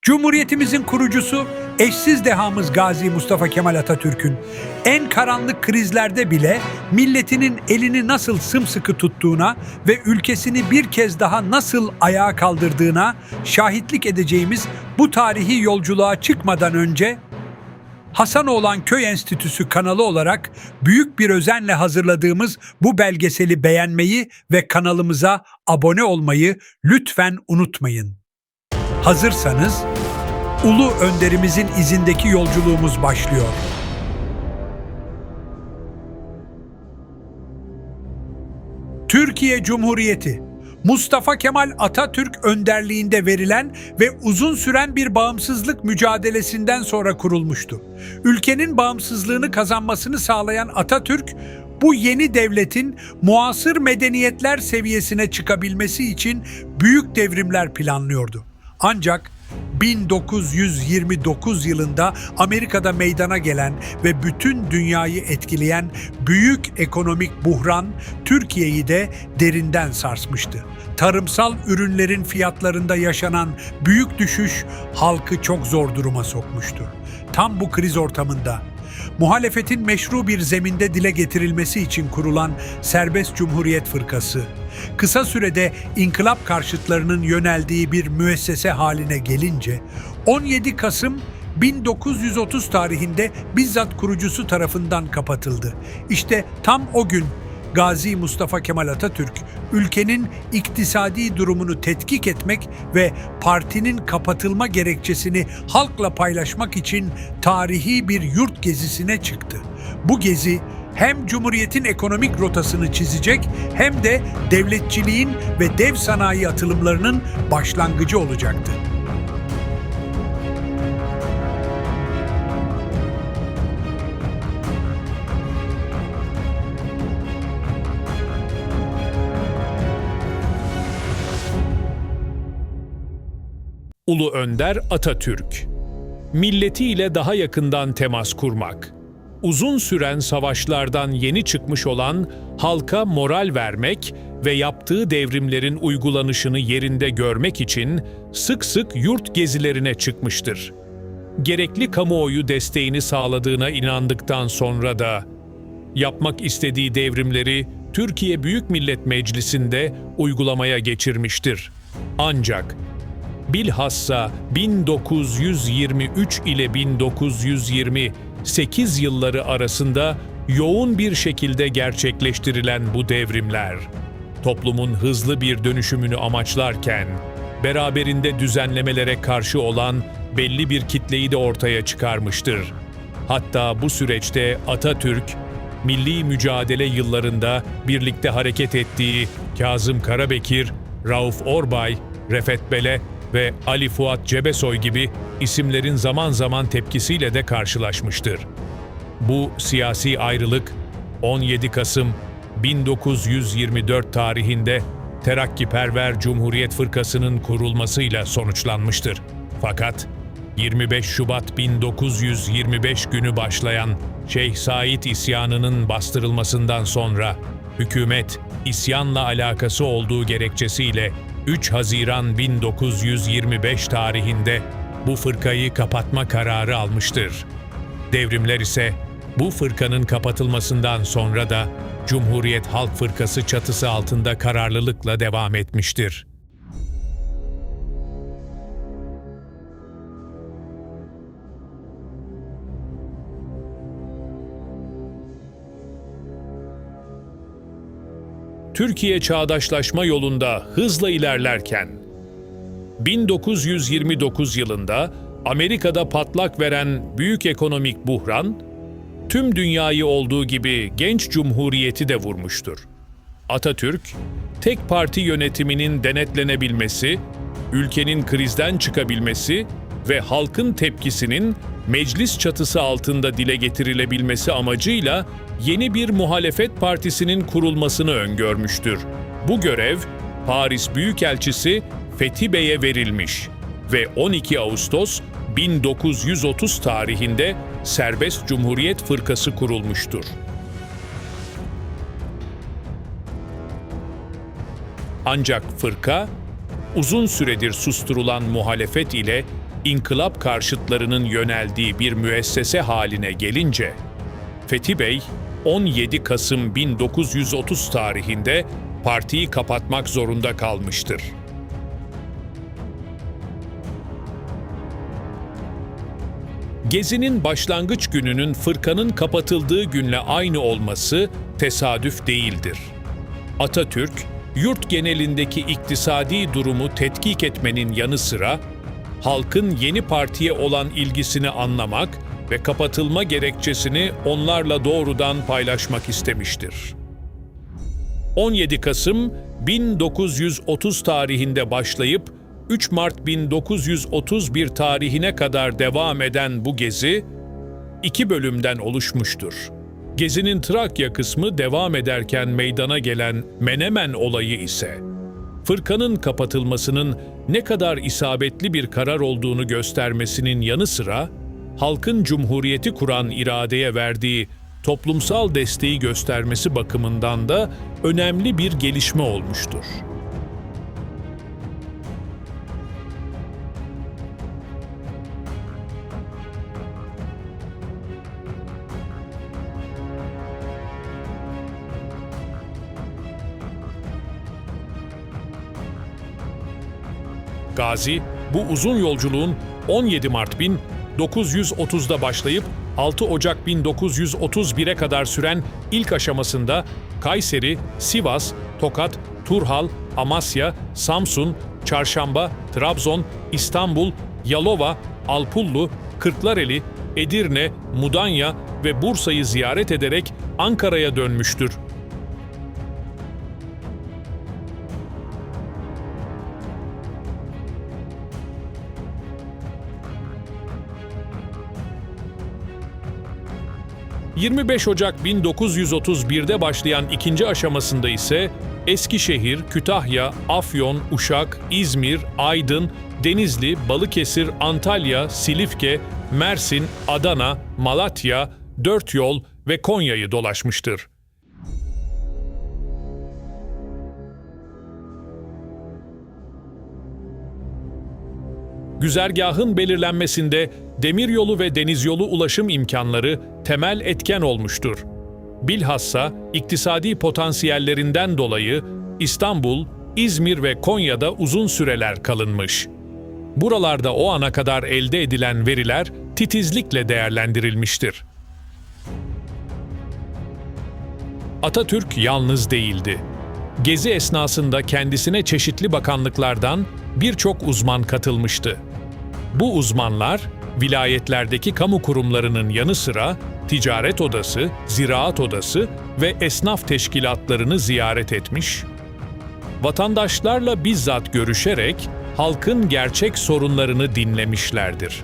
Cumhuriyetimizin kurucusu, eşsiz dehamız Gazi Mustafa Kemal Atatürk'ün en karanlık krizlerde bile milletinin elini nasıl sımsıkı tuttuğuna ve ülkesini bir kez daha nasıl ayağa kaldırdığına şahitlik edeceğimiz bu tarihi yolculuğa çıkmadan önce Hasanoğlan Köy Enstitüsü kanalı olarak büyük bir özenle hazırladığımız bu belgeseli beğenmeyi ve kanalımıza abone olmayı lütfen unutmayın. Hazırsanız, Ulu Önderimizin izindeki yolculuğumuz başlıyor. Türkiye Cumhuriyeti, Mustafa Kemal Atatürk önderliğinde verilen ve uzun süren bir bağımsızlık mücadelesinden sonra kurulmuştu. Ülkenin bağımsızlığını kazanmasını sağlayan Atatürk, bu yeni devletin muasır medeniyetler seviyesine çıkabilmesi için büyük devrimler planlıyordu. Ancak 1929 yılında Amerika'da meydana gelen ve bütün dünyayı etkileyen büyük ekonomik buhran Türkiye'yi de derinden sarsmıştı. Tarımsal ürünlerin fiyatlarında yaşanan büyük düşüş halkı çok zor duruma sokmuştu. Tam bu kriz ortamında muhalefetin meşru bir zeminde dile getirilmesi için kurulan Serbest Cumhuriyet Fırkası, kısa sürede inkılap karşıtlarının yöneldiği bir müessese haline gelince, 17 Kasım 1930 tarihinde bizzat kurucusu tarafından kapatıldı. İşte tam o gün Gazi Mustafa Kemal Atatürk, ülkenin iktisadi durumunu tetkik etmek ve partinin kapatılma gerekçesini halkla paylaşmak için tarihi bir yurt gezisine çıktı. Bu gezi hem Cumhuriyet'in ekonomik rotasını çizecek hem de devletçiliğin ve dev sanayi atılımlarının başlangıcı olacaktı. Ulu Önder Atatürk, milletiyle daha yakından temas kurmak, uzun süren savaşlardan yeni çıkmış olan halka moral vermek ve yaptığı devrimlerin uygulanışını yerinde görmek için sık sık yurt gezilerine çıkmıştır. Gerekli kamuoyu desteğini sağladığına inandıktan sonra da yapmak istediği devrimleri Türkiye Büyük Millet Meclisi'nde uygulamaya geçirmiştir. Ancak bilhassa 1923 ile 1928 yılları arasında yoğun bir şekilde gerçekleştirilen bu devrimler, toplumun hızlı bir dönüşümünü amaçlarken, beraberinde düzenlemelere karşı olan belli bir kitleyi de ortaya çıkarmıştır. Hatta bu süreçte Atatürk, milli mücadele yıllarında birlikte hareket ettiği Kazım Karabekir, Rauf Orbay, Refet Bele ve Ali Fuat Cebesoy gibi isimlerin zaman zaman tepkisiyle de karşılaşmıştır. Bu siyasi ayrılık 17 Kasım 1924 tarihinde Terakkiperver Cumhuriyet Fırkası'nın kurulmasıyla sonuçlanmıştır. Fakat 25 Şubat 1925 günü başlayan Şeyh Said isyanının bastırılmasından sonra hükümet isyanla alakası olduğu gerekçesiyle 3 Haziran 1925 tarihinde bu fırkayı kapatma kararı almıştır. Devrimler ise bu fırkanın kapatılmasından sonra da Cumhuriyet Halk Fırkası çatısı altında kararlılıkla devam etmiştir. Türkiye çağdaşlaşma yolunda hızla ilerlerken, 1929 yılında Amerika'da patlak veren büyük ekonomik buhran, tüm dünyayı olduğu gibi genç cumhuriyeti de vurmuştur. Atatürk, tek parti yönetiminin denetlenebilmesi, ülkenin krizden çıkabilmesi ve halkın tepkisinin meclis çatısı altında dile getirilebilmesi amacıyla yeni bir muhalefet partisinin kurulmasını öngörmüştür. Bu görev, Paris Büyükelçisi Fethi Bey'e verilmiş ve 12 Ağustos 1930 tarihinde Serbest Cumhuriyet Fırkası kurulmuştur. Ancak fırka, uzun süredir susturulan muhalefet ile inkılap karşıtlarının yöneldiği bir müessese haline gelince, Fethi Bey, 17 Kasım 1930 tarihinde partiyi kapatmak zorunda kalmıştır. Gezi'nin başlangıç gününün fırkanın kapatıldığı günle aynı olması tesadüf değildir. Atatürk, yurt genelindeki iktisadi durumu tetkik etmenin yanı sıra, halkın yeni partiye olan ilgisini anlamak ve kapatılma gerekçesini onlarla doğrudan paylaşmak istemiştir. 17 Kasım 1930 tarihinde başlayıp 3 Mart 1931 tarihine kadar devam eden bu gezi, 2 bölümden oluşmuştur. Gezinin Trakya kısmı devam ederken meydana gelen Menemen olayı ise, fırkanın kapatılmasının ne kadar isabetli bir karar olduğunu göstermesinin yanı sıra, halkın cumhuriyeti kuran iradeye verdiği toplumsal desteği göstermesi bakımından da önemli bir gelişme olmuştur. Gazi, bu uzun yolculuğun 17 Mart 1930'da başlayıp 6 Ocak 1931'e kadar süren ilk aşamasında Kayseri, Sivas, Tokat, Turhal, Amasya, Samsun, Çarşamba, Trabzon, İstanbul, Yalova, Alpullu, Kırklareli, Edirne, Mudanya ve Bursa'yı ziyaret ederek Ankara'ya dönmüştür. ...25 Ocak 1931'de başlayan ikinci aşamasında ise Eskişehir, Kütahya, Afyon, Uşak, İzmir, Aydın, Denizli, Balıkesir, Antalya, Silifke, Mersin, Adana, Malatya, Dörtyol ve Konya'yı dolaşmıştır. Güzergahın belirlenmesinde demiryolu ve denizyolu ulaşım imkanları temel etken olmuştur. Bilhassa iktisadi potansiyellerinden dolayı İstanbul, İzmir ve Konya'da uzun süreler kalınmış. Buralarda o ana kadar elde edilen veriler titizlikle değerlendirilmiştir. Atatürk yalnız değildi. Gezi esnasında kendisine çeşitli bakanlıklardan birçok uzman katılmıştı. Bu uzmanlar, vilayetlerdeki kamu kurumlarının yanı sıra ticaret odası, ziraat odası ve esnaf teşkilatlarını ziyaret etmiş, vatandaşlarla bizzat görüşerek halkın gerçek sorunlarını dinlemişlerdir.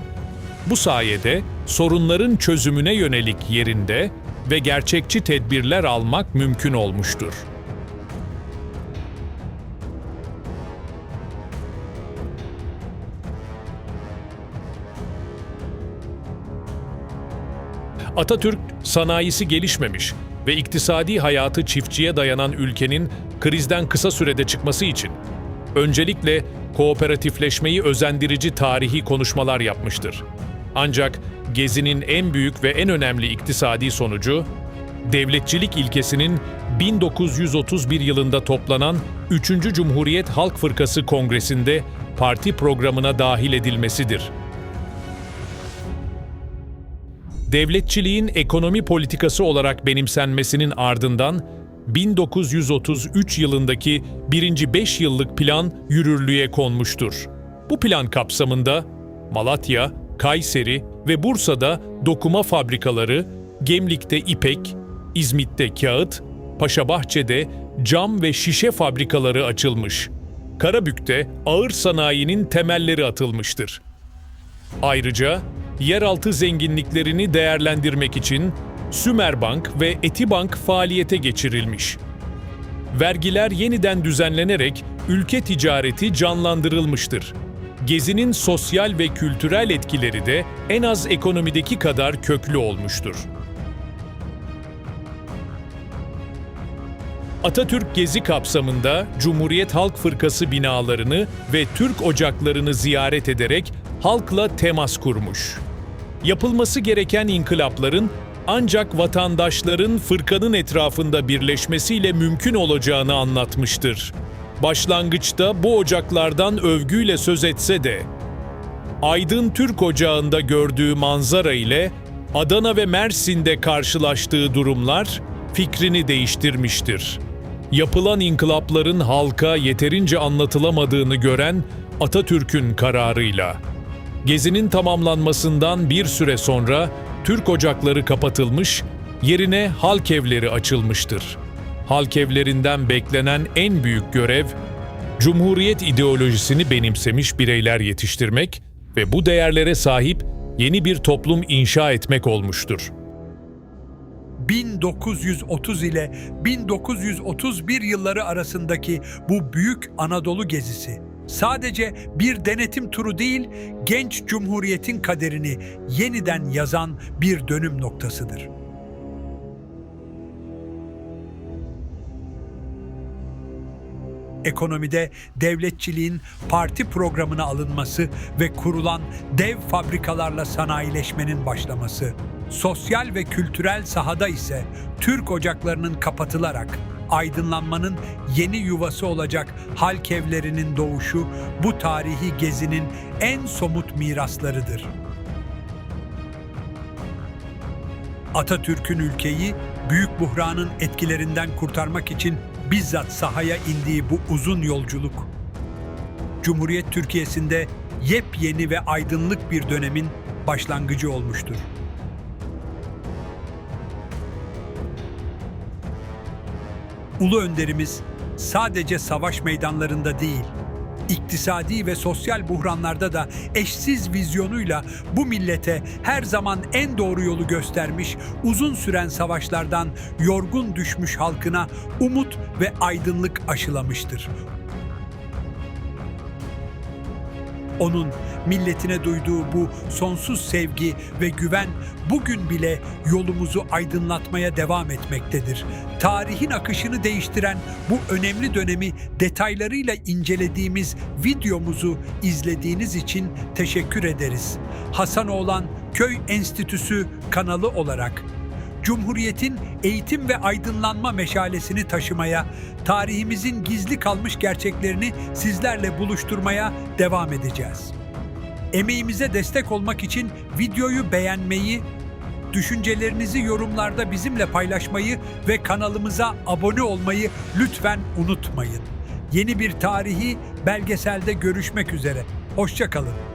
Bu sayede sorunların çözümüne yönelik yerinde ve gerçekçi tedbirler almak mümkün olmuştur. Atatürk, sanayisi gelişmemiş ve iktisadi hayatı çiftçiye dayanan ülkenin krizden kısa sürede çıkması için öncelikle kooperatifleşmeyi özendirici tarihi konuşmalar yapmıştır. Ancak Gezi'nin en büyük ve en önemli iktisadi sonucu, devletçilik ilkesinin 1931 yılında toplanan 3. Cumhuriyet Halk Fırkası Kongresi'nde parti programına dahil edilmesidir. Devletçiliğin ekonomi politikası olarak benimsenmesinin ardından 1933 yılındaki 1. 5 yıllık plan yürürlüğe konmuştur. Bu plan kapsamında Malatya, Kayseri ve Bursa'da dokuma fabrikaları, Gemlik'te ipek, İzmit'te kağıt, Paşabahçe'de cam ve şişe fabrikaları açılmış. Karabük'te ağır sanayinin temelleri atılmıştır. Ayrıca yeraltı zenginliklerini değerlendirmek için Sümerbank ve Etibank faaliyete geçirilmiş. Vergiler yeniden düzenlenerek ülke ticareti canlandırılmıştır. Gezi'nin sosyal ve kültürel etkileri de en az ekonomideki kadar köklü olmuştur. Atatürk Gezi kapsamında Cumhuriyet Halk Fırkası binalarını ve Türk ocaklarını ziyaret ederek halkla temas kurmuş. Yapılması gereken inkılapların ancak vatandaşların fırkanın etrafında birleşmesiyle mümkün olacağını anlatmıştır. Başlangıçta bu ocaklardan övgüyle söz etse de, Aydın Türk Ocağı'nda gördüğü manzara ile Adana ve Mersin'de karşılaştığı durumlar fikrini değiştirmiştir. Yapılan inkılapların halka yeterince anlatılamadığını gören Atatürk'ün kararıyla, gezinin tamamlanmasından bir süre sonra Türk ocakları kapatılmış, yerine halk evleri açılmıştır. Halk evlerinden beklenen en büyük görev, Cumhuriyet ideolojisini benimsemiş bireyler yetiştirmek ve bu değerlere sahip yeni bir toplum inşa etmek olmuştur. 1930 ile 1931 yılları arasındaki bu büyük Anadolu gezisi sadece bir denetim turu değil, genç cumhuriyetin kaderini yeniden yazan bir dönüm noktasıdır. Ekonomide devletçiliğin parti programına alınması ve kurulan dev fabrikalarla sanayileşmenin başlaması, sosyal ve kültürel sahada ise Türk ocaklarının kapatılarak aydınlanmanın yeni yuvası olacak halk evlerinin doğuşu bu tarihi gezinin en somut miraslarıdır. Atatürk'ün ülkeyi büyük buhranın etkilerinden kurtarmak için bizzat sahaya indiği bu uzun yolculuk, Cumhuriyet Türkiye'sinde yepyeni ve aydınlık bir dönemin başlangıcı olmuştur. Ulu önderimiz sadece savaş meydanlarında değil, iktisadi ve sosyal buhranlarda da eşsiz vizyonuyla bu millete her zaman en doğru yolu göstermiş, uzun süren savaşlardan yorgun düşmüş halkına umut ve aydınlık aşılamıştır. Onun milletine duyduğu bu sonsuz sevgi ve güven bugün bile yolumuzu aydınlatmaya devam etmektedir. Tarihin akışını değiştiren bu önemli dönemi detaylarıyla incelediğimiz videomuzu izlediğiniz için teşekkür ederiz. Hasanoğlan Köy Enstitüsü kanalı olarak Cumhuriyet'in eğitim ve aydınlanma meşalesini taşımaya, tarihimizin gizli kalmış gerçeklerini sizlerle buluşturmaya devam edeceğiz. Emeğimize destek olmak için videoyu beğenmeyi, düşüncelerinizi yorumlarda bizimle paylaşmayı ve kanalımıza abone olmayı lütfen unutmayın. Yeni bir tarihi belgeselde görüşmek üzere. Hoşça kalın.